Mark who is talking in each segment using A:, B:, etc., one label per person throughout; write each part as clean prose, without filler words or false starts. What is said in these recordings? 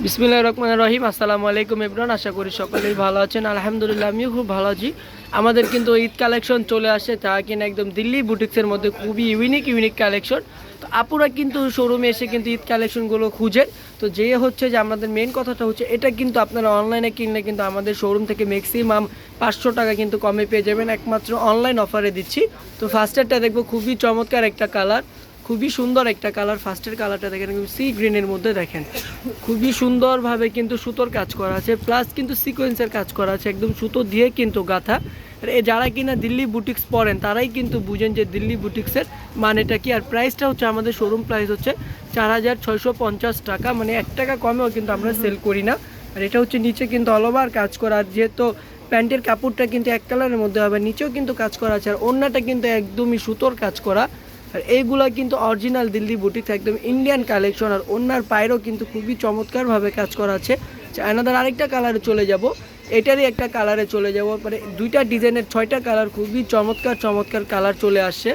A: বিসমিল্লাহির রহমানির রহিম। আসসালামু আলাইকুম এভরিওয়ান, আশা করি সকলেই ভালো আছেন। আলহামদুলিল্লাহ আমিও খুব ভালো আছি। আমাদের কিন্তু ঈদ কালেকশন চলে আসে, তা কিনা একদম দিল্লি বুটিক্সের মধ্যে খুবই ইউনিক কালেকশন। তো আপুরা কিন্তু শোরুমে এসে কিন্তু ঈদ কালেকশনগুলো খুঁজেন। তো যে হচ্ছে যে আমাদের মেন কথাটা হচ্ছে এটা কিন্তু আপনারা অনলাইনে কিনলে কিন্তু আমাদের শোরুম থেকে ম্যাক্সিমাম 500 টাকা কিন্তু কমে পেয়ে যাবেন, একমাত্র অনলাইন অফারে দিচ্ছি। তো ফার্স্টেরটা দেখবো খুবই চমৎকার একটা কালার, খুবই সুন্দর একটা কালার। ফার্স্টের কালারটা দেখেন সি গ্রিনের মধ্যে, দেখেন খুবই সুন্দরভাবে কিন্তু সুতোর কাজ করা আছে, প্লাস কিন্তু সিকোয়েন্সের কাজ করা আছে, একদম সুতো দিয়ে কিন্তু গাঁথা। আর যারা কিনা দিল্লি বুটিক্স পরেন তারাই কিন্তু বুঝেন যে দিল্লি বুটিক্সের মানেটা কি। আর প্রাইসটা হচ্ছে আমাদের শোরুম প্রাইস হচ্ছে 4,650 টাকা, মানে 1 টাকা কমেও কিন্তু আমরা সেল করি না। আর এটা হচ্ছে নিচে কিন্তু অল ওভার কাজ করা, আর যেহেতু প্যান্টের কাপড়টা কিন্তু এক কালারের মধ্যে হবে, নিচেও কিন্তু কাজ করা আছে, আর ওড়নাটা কিন্তু একদমই সুতোর কাজ করা। আর এইগুলা কিন্তু অরিজিনাল দিল্লি বুটিক্স, একদম ইন্ডিয়ান কালেকশন। আর ওনার পায়েরও কিন্তু খুবই চমৎকারভাবে কাজ করা আছে। আনাদার আরেকটা কালারে চলে যাব, এটারই একটা কালারে চলে যাব, মানে দুইটা ডিজাইনের 6টা কালার, খুবই চমৎকার কালার চলে আসছে।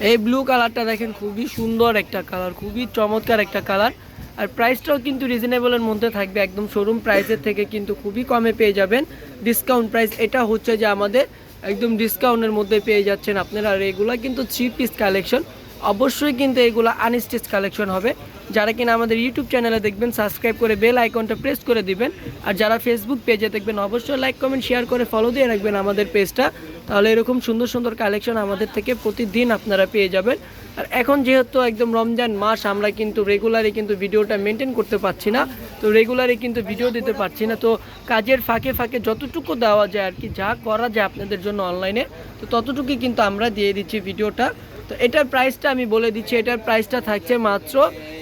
A: এই ব্লু কালারটা দেখেন খুবই সুন্দর একটা কালার, খুবই চমৎকার একটা কালার। আর প্রাইসটাও কিন্তু রিজনেবলের মধ্যে থাকবে, একদম শোরুম প্রাইসের থেকে কিন্তু খুবই কমে পেয়ে যাবেন, ডিসকাউন্ট প্রাইস। এটা হচ্ছে যে আমাদের একদম ডিসকাউন্টের মধ্যে পেয়ে যাচ্ছেন আপনারা। আর এগুলো কিন্তু 3 পিস কালেকশন, অবশ্যই কিন্তু এগুলো আনস্টিচ কালেকশন হবে। যারা কিনা আমাদের ইউটিউব চ্যানেলে দেখবেন সাবস্ক্রাইব করে বেল আইকনটা প্রেস করে দিবেন, আর যারা ফেসবুক পেজে দেখবেন অবশ্যই লাইক কমেন্ট শেয়ার করে ফলো দিয়ে রাখবেন আমাদের পেজটা, তাহলে এরকম সুন্দর কালেকশন আমাদের থেকে প্রতিদিন আপনারা পেয়ে যাবেন। আর এখন যেহেতু একদম রমজান মাস, আমরা কিন্তু রেগুলারই কিন্তু ভিডিওটা মেনটেন করতে পারছি না, তো রেগুলারই কিন্তু ভিডিও দিতে পারছি না। তো কাজের ফাঁকে যতটুকু দেওয়া যায় আর কি, যা করা যায় আপনাদের জন্য অনলাইনে, তো ততটুকুই কিন্তু আমরা দিয়ে দিচ্ছি ভিডিওটা। তো এটার প্রাইসটা আমি বলে দিচ্ছি, এটার প্রাইসটা থাকছে মাত্র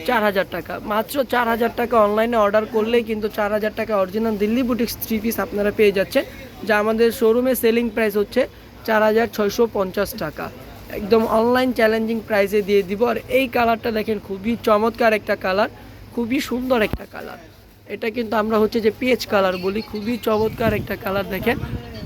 A: 4,000 টাকা, মাত্র 4,000 টাকা। অনলাইনে অর্ডার করলেই কিন্তু 4,000 টাকা অরিজিনাল দিল্লি বুটিক্স 3 পিস আপনারা পেয়ে যাচ্ছেন, যা আমাদের শোরুমে সেলিং প্রাইস হচ্ছে 4,650 টাকা, একদম অনলাইন চ্যালেঞ্জিং প্রাইসে দিয়ে দিব। আর এই কালারটা দেখেন খুবই চমৎকার একটা কালার, খুবই সুন্দর একটা কালার। এটা কিন্তু আমরা হচ্ছে যে পেজ কালার বলি, খুবই চমৎকার একটা কালার। দেখেন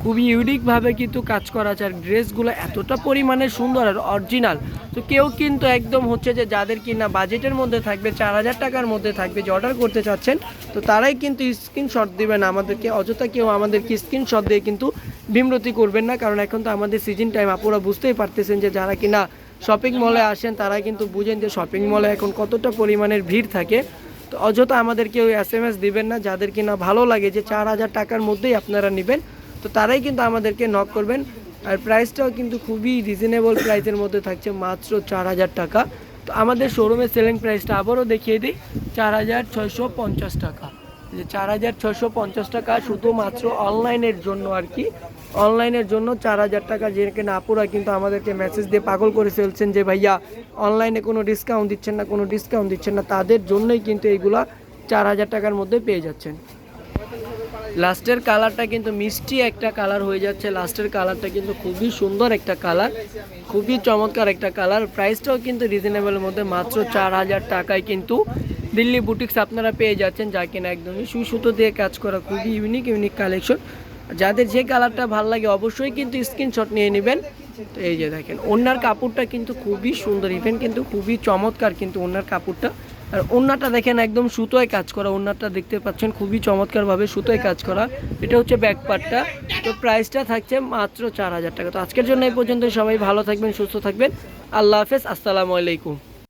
A: খুবই ইউনিকভাবে কিন্তু কাজ করা আছে, আর ড্রেসগুলো এতটা পরিমাণে সুন্দর আর অরিজিনাল। তো কেউ কিন্তু একদম হচ্ছে যে যাদের কিনা বাজেটের মধ্যে থাকবে, 4,000 টাকার মধ্যে থাকবে, যে অর্ডার করতে চাচ্ছেন, তো তারাই কিন্তু স্ক্রিনশট দিবেন আমাদেরকে। অযথা কেউ আমাদেরকে স্ক্রিনশট দিয়ে কিন্তু বিমরতি করবেন না, কারণ এখন তো আমাদের সিজন টাইম, আপনারা বুঝতেই পারতেছেন যে যারা কিনা শপিং মলে আসেন তারা কিন্তু বুঝেন যে শপিং মলে এখন কতটা পরিমাণের ভিড় থাকে। তো অযথা আমাদের কেউ SMS দিবেন না, যাদের কিনা ভালো লাগে যে 4,000 টাকার মধ্যেই আপনারা নেবেন, তো তারাই কিন্তু আমাদেরকে নক করবেন। আর প্রাইসটাও কিন্তু খুবই রিজনেবল প্রাইসের মধ্যে থাকছে, মাত্র 4,000 টাকা। তো আমাদের শোরুমের সেলিং প্রাইসটা আবারও দেখিয়ে দিই, 4,650 টাকা, যে 4,650 টাকা শুধুমাত্র অনলাইনের জন্য আর কি। অনলাইনের জন্য 4,000 টাকা, যেখানে আপুরা কিন্তু আমাদেরকে মেসেজ দিয়ে পাগল করে ফেলছেন যে ভাইয়া অনলাইনে কোনো ডিসকাউন্ট দিচ্ছেন না, তাদের জন্যই কিন্তু এইগুলা 4,000 টাকার মধ্যে পেয়ে যাচ্ছেন। লাস্টের কালারটা কিন্তু মিষ্টি একটা কালার হয়ে যাচ্ছে, লাস্টের কালারটা কিন্তু খুবই সুন্দর একটা কালার, খুবই চমৎকার একটা কালার। প্রাইসটাও কিন্তু রিজনেবলের মধ্যে, মাত্র 4,000 টাকায় কিন্তু দিল্লি বুটিক্স আপনারা পেয়ে যাচ্ছেন, যা কিনা একদমই সুতো দিয়ে কাজ করা, খুবই ইউনিক কালেকশন। যাদের যে কালারটা ভালো লাগে অবশ্যই কিন্তু স্ক্রিনশট নিয়ে নেবেন। তো এই যে দেখেন ওনার কাপড়টা কিন্তু খুবই সুন্দর, ইভেন কিন্তু খুবই চমৎকার কিন্তু ওনার কাপড়টা। আর ওড়নাটা দেখেন একদম সুতোয় কাজ করা, ওড়নাটা দেখতে পাচ্ছেন খুবই চমৎকারভাবে সুতোয় কাজ করা। এটা হচ্ছে ব্যাক পার্টটা। তো প্রাইসটা থাকছে মাত্র 4,000 টাকা। তো আজকের জন্য এই পর্যন্ত, সবাই ভালো থাকবেন, সুস্থ থাকবেন, আল্লাহ হাফেজ, আসসালামু আলাইকুম।